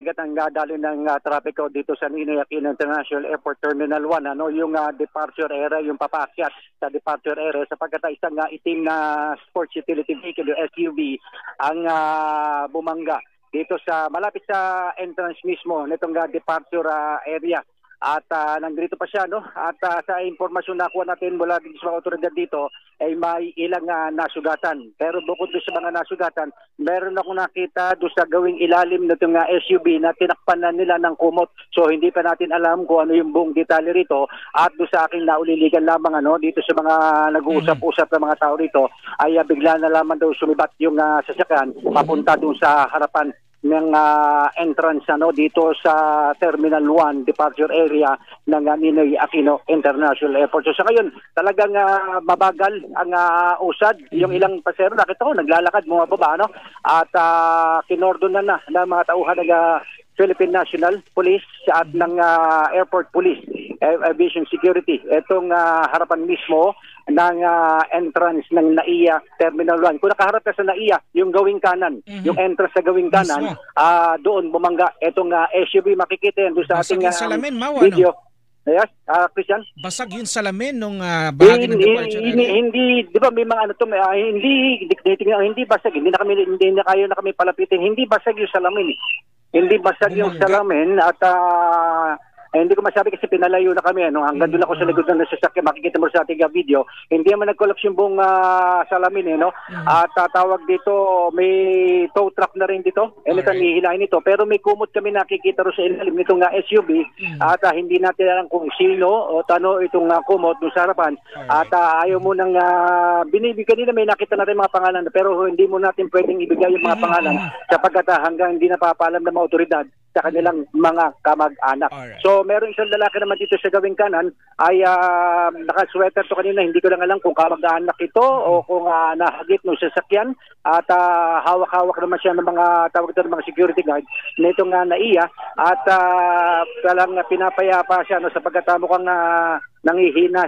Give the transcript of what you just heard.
ang dali ng trapiko dito sa Ninoy Aquino International Airport Terminal 1, yung departure area, yung papaakyat sa departure area sapagkat isang itim na sports utility vehicle, yung SUV, ang bumangga dito sa malapit sa entrance mismo nitong departure area. At nandito pa siya, at sa impormasyon na nakuha natin mula sa mga otoridad dito ay may ilang nasugatan. Pero bukod doon sa mga nasugatan, meron ako nakita doon sa gawing ilalim nitong SUV na tinakpan na nila ng kumot. So hindi pa natin alam kung ano yung buong detalye rito. At doon sa aking nauliligan lamang dito sa mga nag-uusap-usap ng mga tao rito ay bigla na lamang daw sumibat yung sasakyan papunta doon sa harapan ng entrance dito sa Terminal 1 departure area ng Ninoy Aquino International Airport. So sa ngayon, talagang mabagal ang usad. Yung ilang pasero, nakita ko, naglalakad mga baba, at kinordon na ng mga tauhan ng Philippine National Police at ng Airport Police, Aviation Security. Itong harapan mismo ng entrance ng NAIA Terminal 1. Kung nakaharap ka sa NAIA, yung gawing kanan, yung entrance sa gawing kanan, doon bumangga itong SUV. Makikita yan doon sa ating salamin, video. Yes, Christian? Basag yung salamin nung bahagi ng departure area? Hindi, di ba may mga hindi basag, hindi na kami palapitin, hindi basag yung salamin. Hindi basag yung salamin at hindi ko masabi kasi pinalayo na kami. Hanggang doon ako sa likod ng sasakyan, makikita mo sa ating video. Hindi naman nag-collapse yung buong salamin. At tawag dito, may tow truck na rin dito. Anytime hihilahin ito. Pero may kumot kami nakikita rin sa ilalim nitong SUV. At hindi natin alam kung sino o tano itong kumot doon sa harapan. At ayaw mo nang binibigyan nila, may nakita natin mga pangalan. Pero hindi mo natin pwedeng ibigay yung mga pangalan sapagkat hanggang hindi napapaalam ng mga otoridad sa kanilang mga kamag-anak. So meron isang lalaki naman dito sa gawing kanan ay naka-sweater to kanina, hindi ko lang alam kung kamag-anak ito o kung nahagip ng sasakyan at hawak-hawak naman siya ng mga tawag ito ng mga security guard nitong NAIA at talang pinapayapa siya sapagkat mukhang nangihina